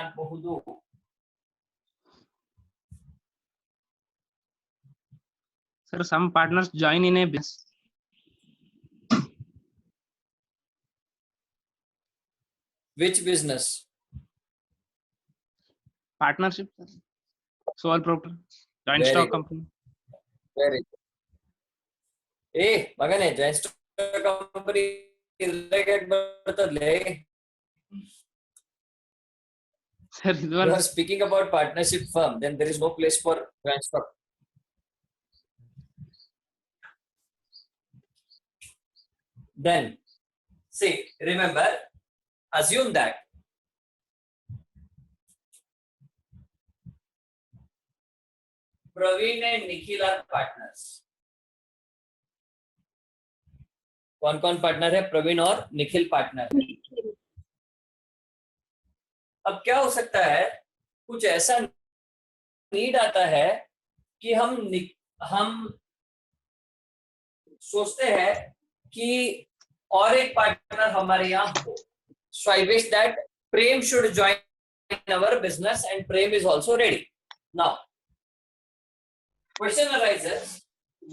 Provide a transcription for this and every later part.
ಆಗಬಹುದು. Sir, some partners join in a business. Which business? Partnership, sole proprietor, joint Very stock good. company. Very good. ಮಗನೇ joint stock company ಬರ್ತದಲೇ. Sir, You are speaking about partnership firm, then there is no place for joint stock. Then, see, remember, assume that Praveen and Nikhil are partners. कौन कौन partner है? प्रवीण और Nikhil partner है. अब क्या हो सकता है, कुछ ऐसा नीड आता है कि हम सोचते हैं कि और एक पार्टनर हमारे यहाँ हो. So I wish that Prem should join our business, and Prem is also ready. Now, question arises,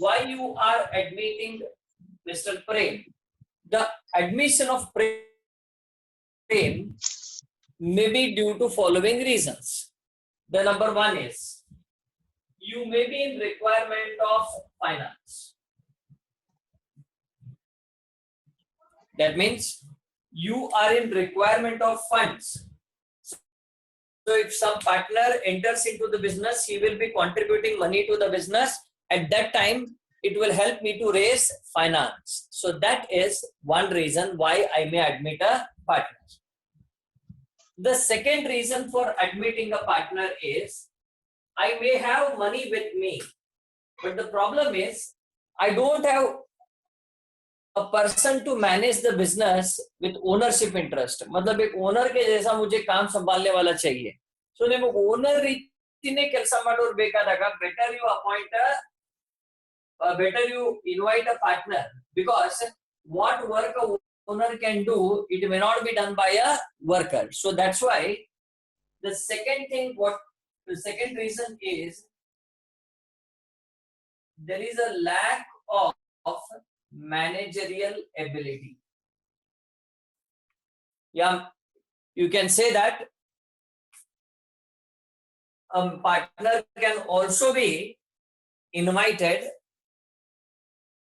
why you are admitting Mr. Prem? The admission of Prem may be due to following reasons. The number one is, you may be in requirement of finance. That means you are in requirement of funds. So if some partner enters into the business, he will be contributing money to the business. At that time, it will help me to raise finance. So that is one reason why I may admit a partner. The second reason for admitting a partner is, I may have money with me, but the problem is, I don't have a person to manage the business with ownership interest. मतलब एक owner के जैसा मुझे काम संभालने वाला चाहिए. So ನಿಮಗೆ ಓನರ್ ರೀತಿನೇ ಕೆಲಸ ಮಾಡೋರು ಬೇಕಾದಾಗ better you appoint better you invite a partner, because what work a owner can do, it may not be done by a worker. So that's why the second reason is, there is a lack of managerial ability. Yeah, you can say that a partner can also be invited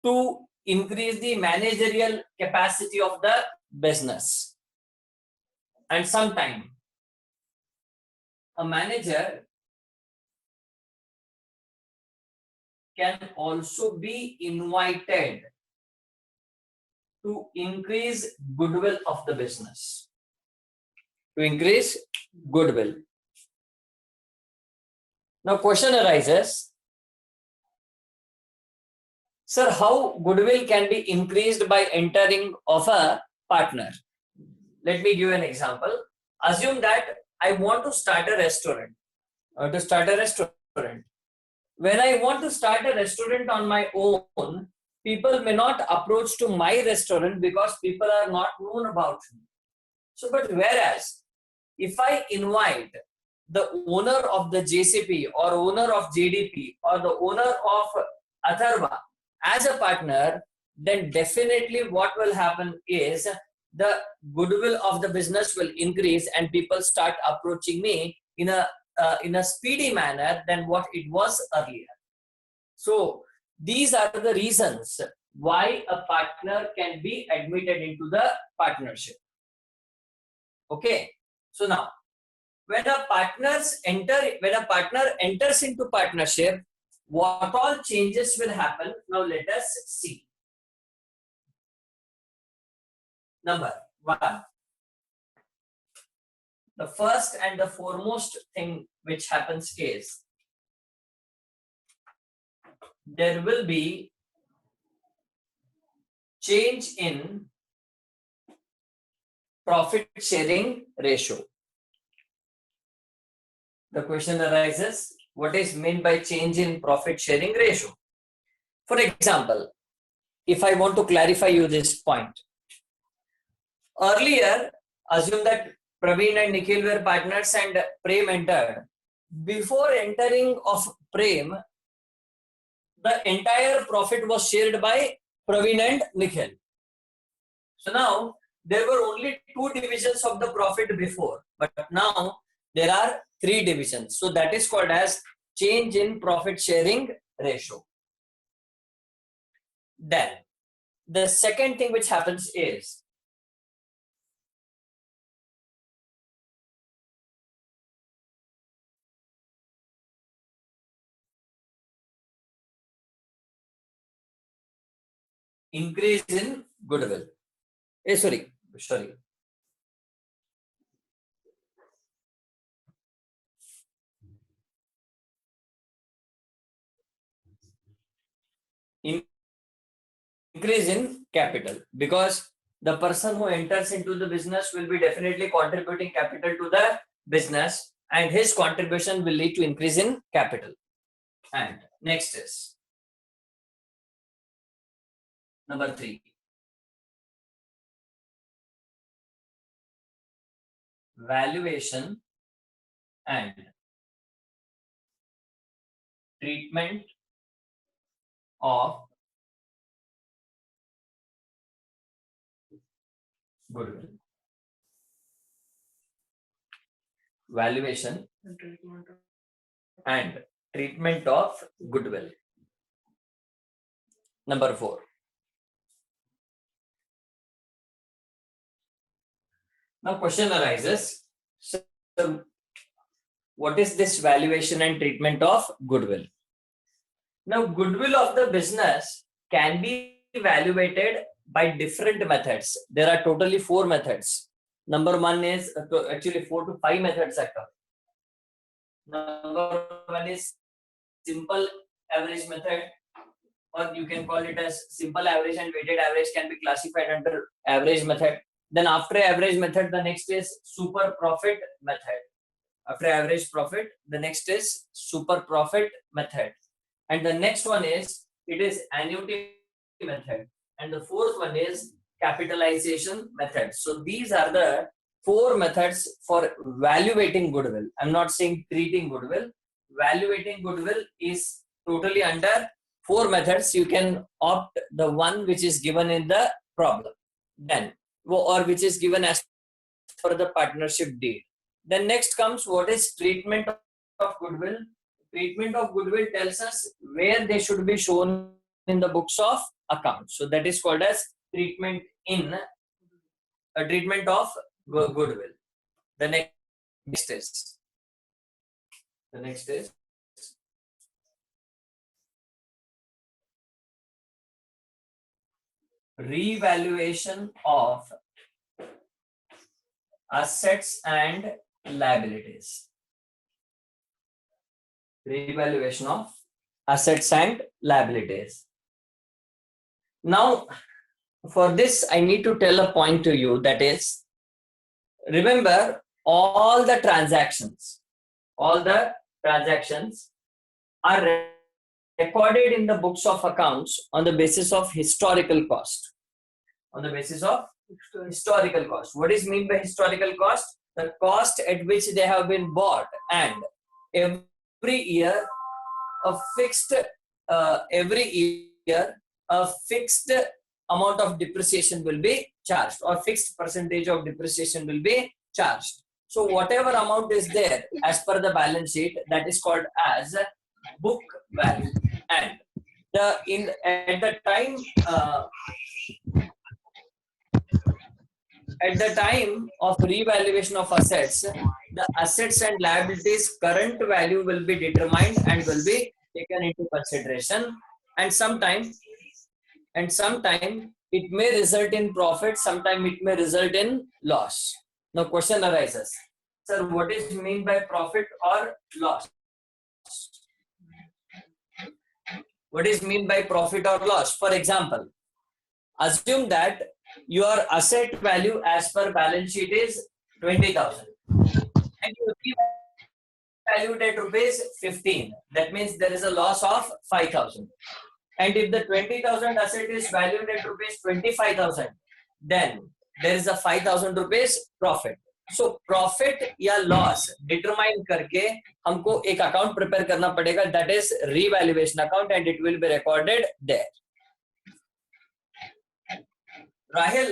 to increase the managerial capacity of the business. And sometimes a manager can also be invited to increase goodwill of the business. To increase goodwill. Now question arises, sir, how goodwill can be increased by entering of a partner? Let me give an example. Assume that I want to start a restaurant. When I want to start a restaurant on my own, people may not approach to my restaurant because people are not known about me. So, but whereas if I invite the owner of the JCP or owner of JDP or the owner of Atharva as a partner, then definitely what will happen is the goodwill of the business will increase and people start approaching me in a speedy manner than what it was earlier. So these are the reasons why a partner can be admitted into the partnership. Okay, so now when a partner enters into partnership, what all changes will happen? Now let us see. Number one, the first and the foremost thing which happens is, there will be change in profit sharing ratio. The question arises, what is meant by change in profit sharing ratio? For example, if I want to clarify you this point, earlier, assume that Praveen and Nikhil were partners and Prem entered. Before entering of Prem, the entire profit was shared by Praveen and Nikhil. So now there were only 2 divisions of the profit before, but now there are 3 divisions. So that is called as change in profit sharing ratio. Then the second thing which happens is increase in goodwill. Sorry. Increase in capital, because the person who enters into the business will be definitely contributing capital to the business, and his contribution will lead to increase in capital. And next is number 3. Valuation and treatment of goodwill. Valuation and treatment of goodwill. Number 4. Now question arises, so what is this valuation and treatment of goodwill? Now goodwill of the business can be evaluated by different methods. There are totally 4 methods. Number 1 is actually 4 to 5 methods occur. Number 1 is simple average method, or you can call it as simple average and weighted average can be classified under average method. Then after average method, the next is super profit method. After average profit, the next is super profit method. And the next one is, it is annuity method. And the 4th one is capitalization method. So these are the 4 methods for valuating goodwill. I'm not saying treating goodwill. Valuating goodwill is totally under 4 methods. You can opt the one which is given in the problem, then, or which is given as for the partnership deed. Then next comes what is treatment of goodwill. Treatment of goodwill tells us where they should be shown in the books of accounts. So that is called as treatment in a treatment of goodwill. The next is revaluation of assets and liabilities. Revaluation of assets and liabilities. Now, for this, I need to tell a point to you, that is, remember all the transactions are recorded in the books of accounts on the basis of historical cost. On the basis of historical cost. What is meant by historical cost? The cost at which they have been bought, and every year a fixed amount of depreciation will be charged, or fixed percentage of depreciation will be charged. So whatever amount is there as per the balance sheet, that is called as book value. And at the time of revaluation of assets, the assets and liabilities current value will be determined and will be taken into consideration. And sometime it may result in profit, sometime it may result in loss. Now question arises, sir, what is mean by profit or loss? What is mean by profit or loss? For example, assume that your asset value as per balance sheet is 20,000 and you valued at rupees 15. That means there is a loss of 5,000. And if the 20,000 asset is valued at rupees 25,000, then there is a 5,000 rupees profit. So profit या loss determine करके हमको एक account prepare करना पड़ेगा, that is revaluation account, and it will be recorded there. Rahil,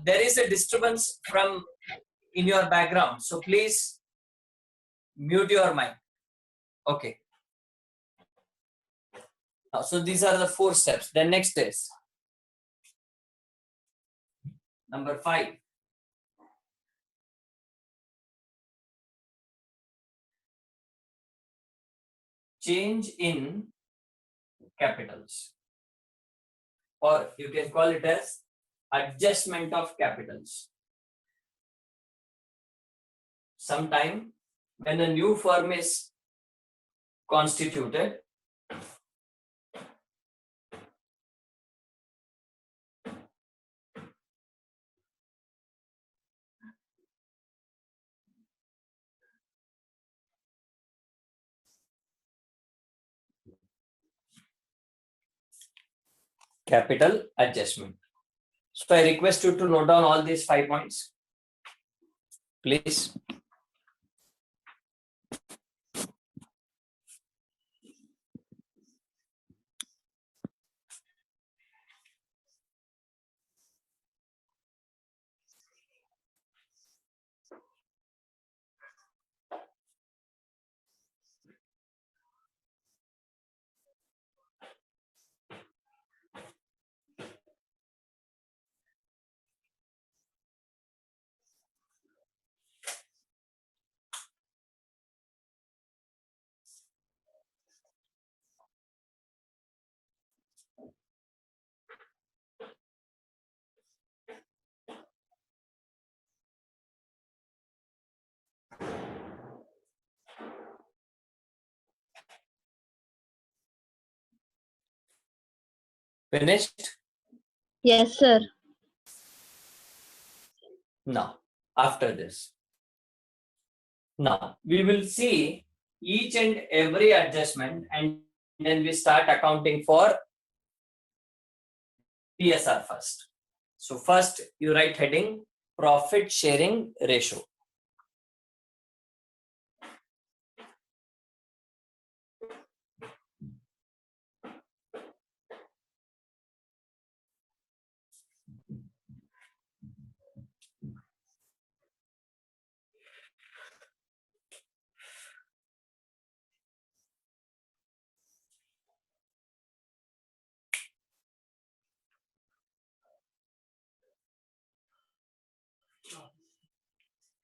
there is a disturbance from in your background, so please mute your mic. Okay. So these are the 4 steps. Then next is number 5. Change in capitals, or you can call it as adjustment of capitals. Sometime when a new firm is constituted, capital adjustment. So I request you to note down all these 5 points, please. Finished? Yes, sir. Now, after this, now we will see each and every adjustment, and then we start accounting for TSR first. So first you write heading profit sharing ratio.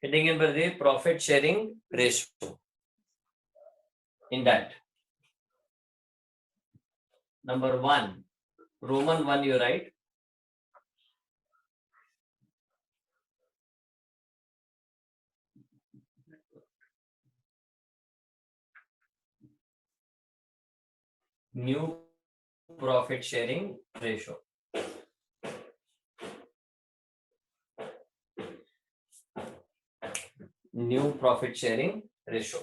Heading number the profit sharing ratio. In that, number 1, Roman 1 you write new profit sharing ratio. New profit sharing ratio.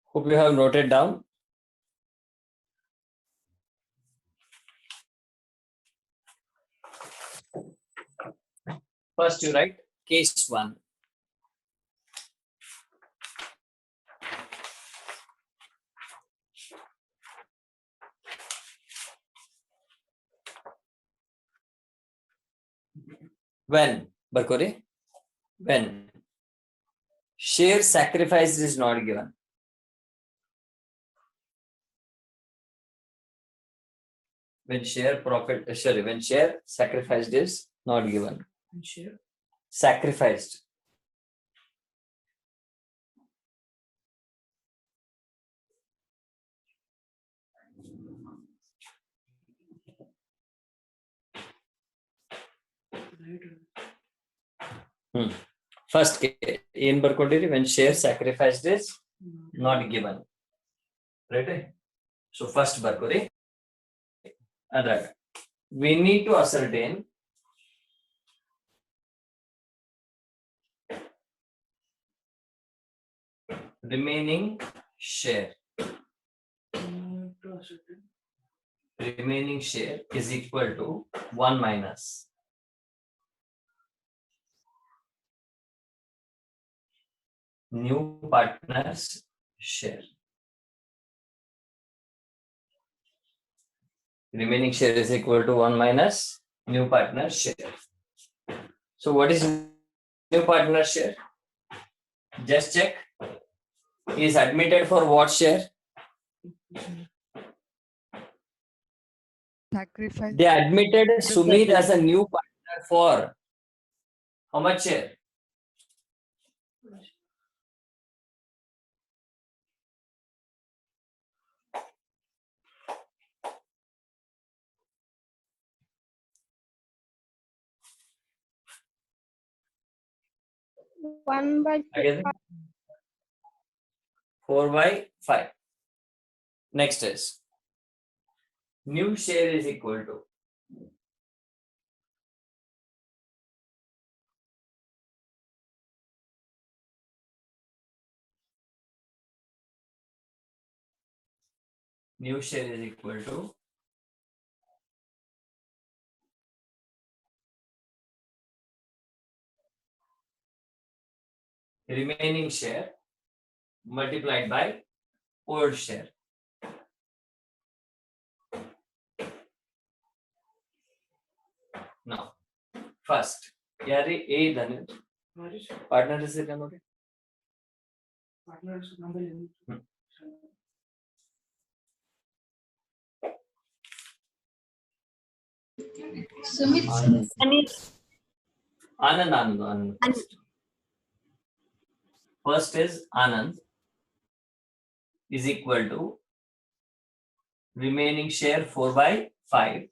Hope you have noted down. First you write case 1. When, Barkore, when share sacrifice is not given. When share profit, sorry, when share sacrificed is not given. Share sacrificed. First in Barkode, when share sacrificed is not given. Right? So first Barkode, and we need to ascertain remaining share. Remaining share is equal to 1 minus new partner's share. Remaining share is equal to 1 minus new partner's share. So what is new partner's share? Just check. He is admitted for what share? Sacrifice. They admitted Sumit as a new partner for how much share? One by Again? 4 by 5. Next is new share is equal to new share is equal to remaining share multiplied by old share. Now, first, यारे A धन partner से क्या होगा? Anand. First is Anand is equal to remaining share 4 by 5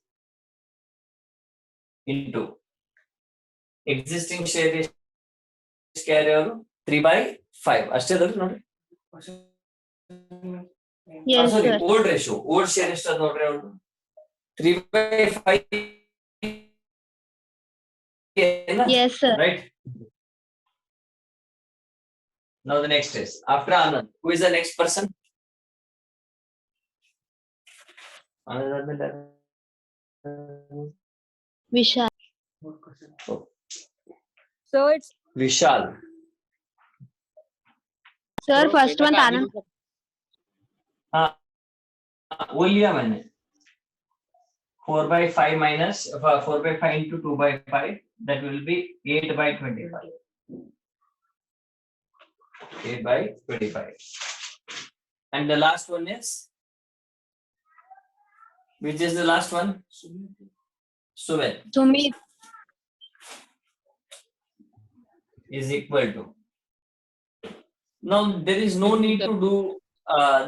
into existing share is carry 3 by 5. Ashte ನೋಡಿ. Yes, Sorry, sir. old ratio. Old share is ನೋಡ್ರಿ ಅವ್ರು 3 by 5. Yes, sir. Right. Now the next is after Anand. Who is the next person? Vishal. So it's Vishal. Sir, first one Anand. हाँ वो लिया मैंने 4 by 5 minus 4 by 5 into 2 by 5 that will be 8 by 25. 8 by 25. And the last one is which is the last one? Sumit Sumit. is equal to. Now there is no need to do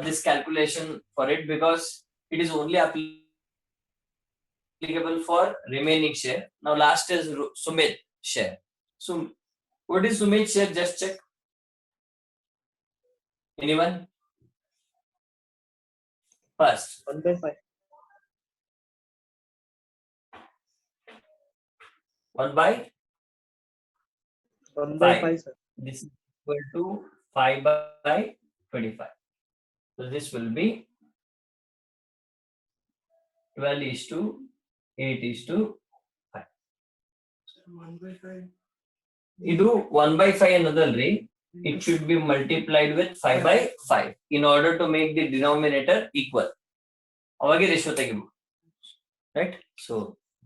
this calculation for it because it is only applicable for remaining share. Now last is Sumit share. So what is Sumit share? Just check. Anyone? First 1 by 5. 1 by 1 by 5. 5, sir. This is equal to 5 by 25. So this will be 12 is to 8 is to 5. 1 by 5. ಇದು 1 by 5 ಅನ್ನೋದಲ್ರಿ it should be multiplied with 5 by 5 in order to make the denominator equal. ಅವಾಗೆ ratio ತೆಗಿಬೇಕು. Right? So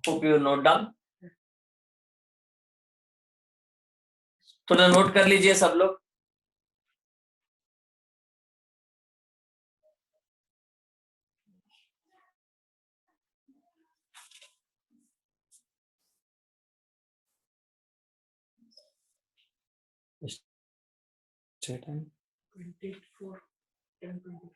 hope you note down. थोड़ा note कर लीजिए सब लोग. Straight time. 24, 10, 20.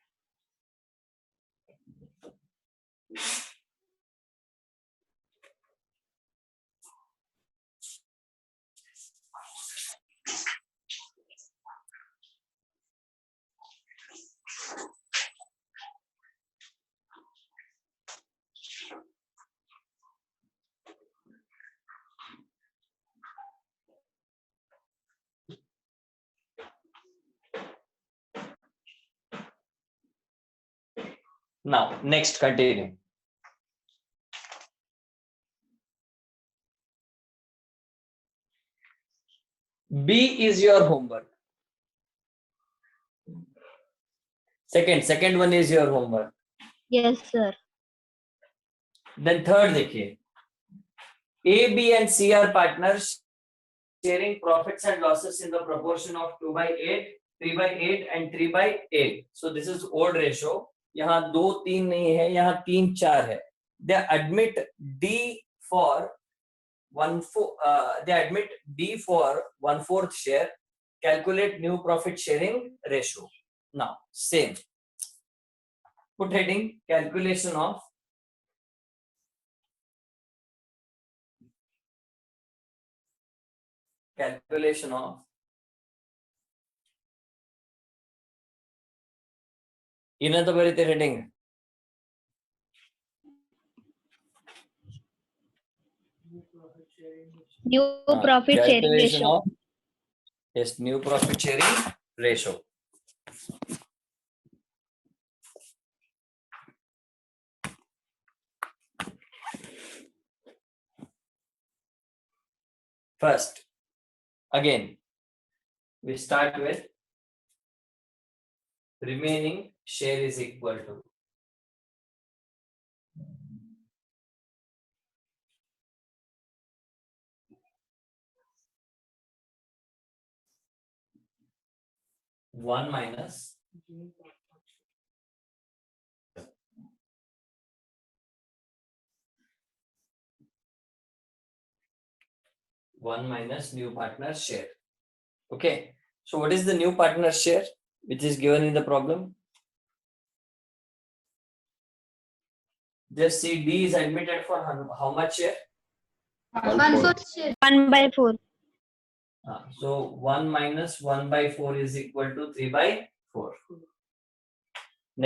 Now, next, continue. B is your homework. Second one is your homework. Yes, sir. Then third देखिए. A, B and C are partners sharing profits and losses in the proportion of 2/8, 3/8 and 3/8. So this is odd ratio. यहाँ 2, 3 नहीं है, यहाँ 3, 4 है. They admit D for 1/4 share. Calculate new profit sharing ratio. Now, same. Put heading calculation of ಇನ್ನಂತ ಬರೀತೆ heading. New profit sharing Calculation ratio. of, yes, new profit sharing ratio. First, again, we start with remaining share is equal to one minus new partner share. Okay, so what is the new partner share which is given in the problem? Just see, D is admitted for how much share? 1/4. So 1 minus 1/4 is equal to 3/4.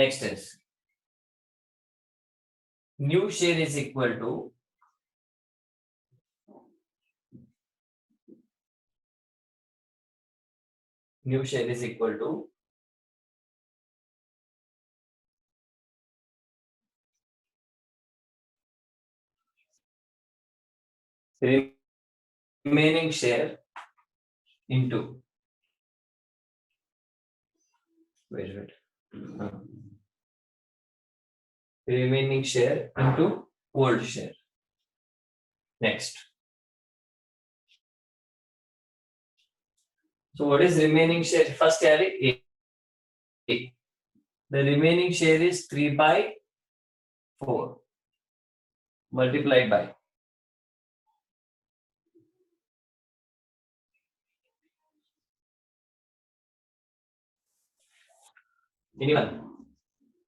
Next is new share is equal to remaining share into remaining share into old share. Next. So what is remaining share? First carry A. The remaining share is 3/4 multiplied by anyone?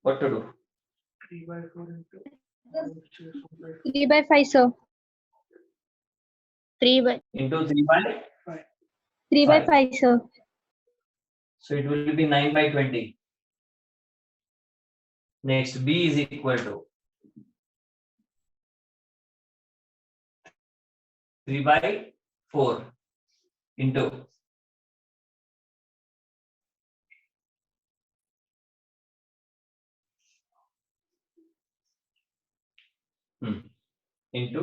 What to do? 3/5, sir. 3/5, Into 3/5. sir. So it will be 9/20. Next, B is equal to 3/4 into into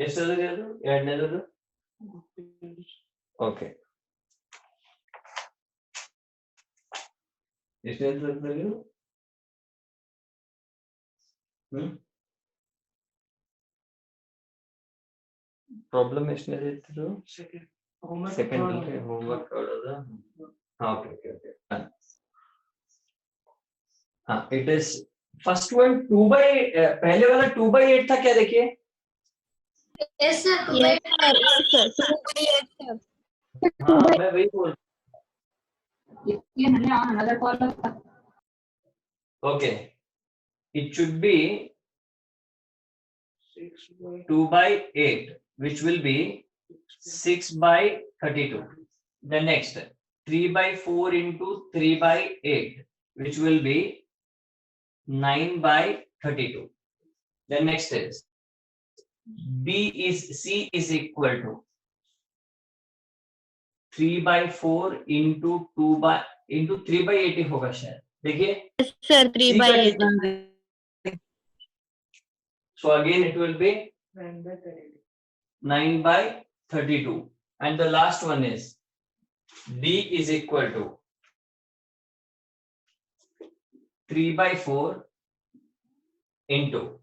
ಎಷ್ಟದು ಎರಡನೇದು? Okay, ಎಷ್ಟನೇದು? Problem ಎಷ್ಟನೇದು ಇತ್ತು? Second homework ಮಾಡೋದು. हाँ, it is first one 2/8. पहले वाला 2/8 था क्या? देखिए, Yes, sir. 2/8, sir. हाँ, मैं वही बोल. Okay, it should be 2/8, which will be 6/32. The next 3/4 into 3/8, which will be 9/32. The next is C is equal to 3/4 into 3/8 होगा शायद. देखिए, Yes, sir. 3/8. So again it will be 9 by 32. And the last one is D is equal to 3 by 4 into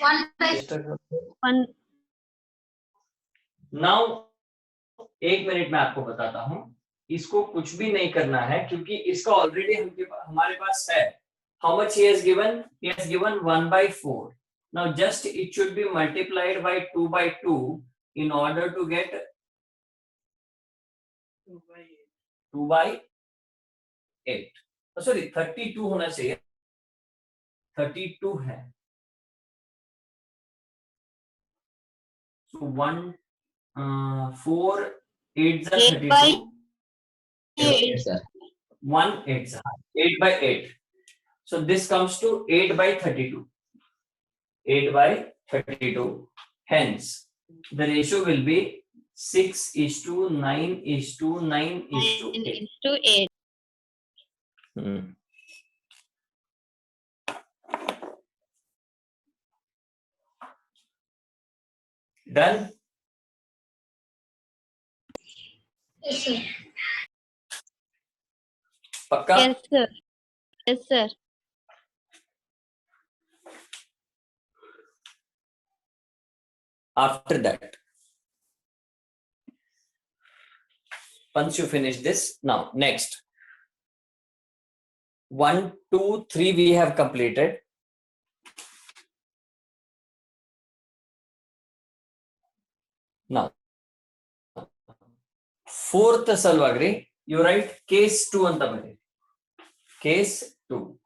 1. Now 1 minute में आपको बताता हूं, इसको कुछ भी नहीं करना है क्योंकि इसका ऑलरेडी हमारे पास है. How much he has given? He has given 1 by 4. Now just it should be multiplied by 2 by 2 in order to get 2 by 8. Oh, sorry, 32 होना चाहिए. 32 है. So 1 4 8 are 32. 8. 1 8 8 by 8. So this comes to 8 by 32. 8 by 32. Hence, the ratio will be 6:9:9:8. 8. Done? Yes, sir. Pakka? Yes, sir. Yes, sir. After that, once you finish this, now next 1 2 3 we have completed. Now 4th Salvagri, you write case 2 anta bari. Case 2.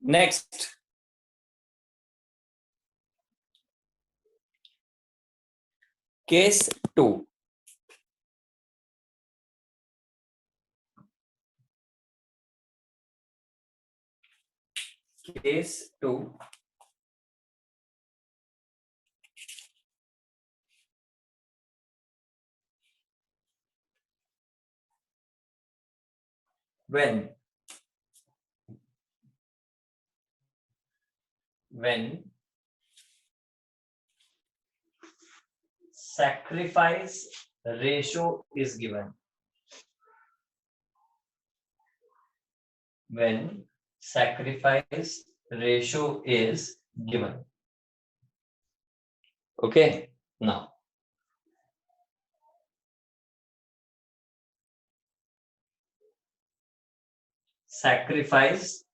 Next, case 2. Case 2. When sacrifice ratio is given. When sacrifice ratio is given. Okay, now sacrifice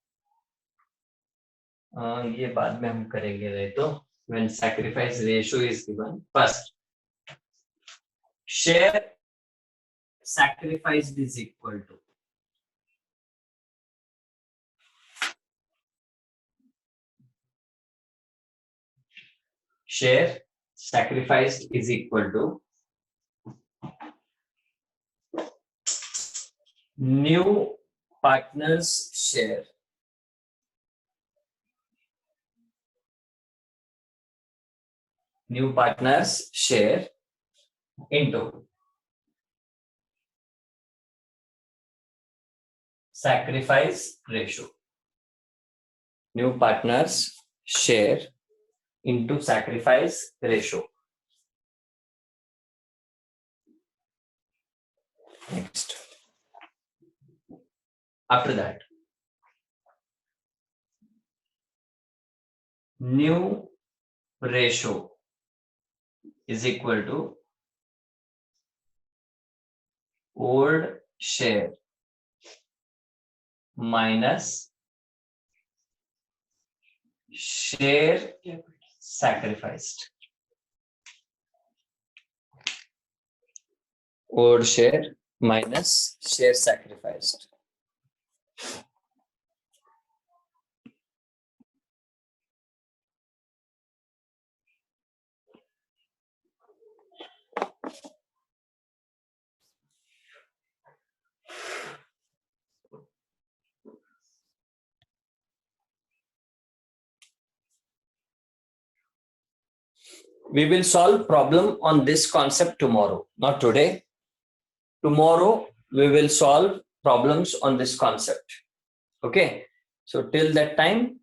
ये बाद में हम करेंगे रहे तो when sacrifice ratio is given, first share sacrificed is equal to share sacrificed is equal to new partner's share into sacrifice ratio. New partners share into sacrifice ratio. Next. After that, new ratio is equal to old share minus share sacrificed. Owed share minus share sacrificed. We will solve problem on this concept tomorrow, not today. Tomorrow we will solve problems on this concept. Okay. So till that time,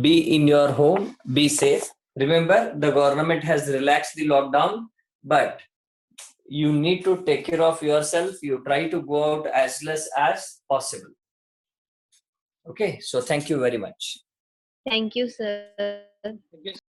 be in your home, be safe. Remember, the government has relaxed the lockdown, but you need to take care of yourself. You try to go out as less as possible. Okay. So thank you very much. Thank you, sir. Thank you,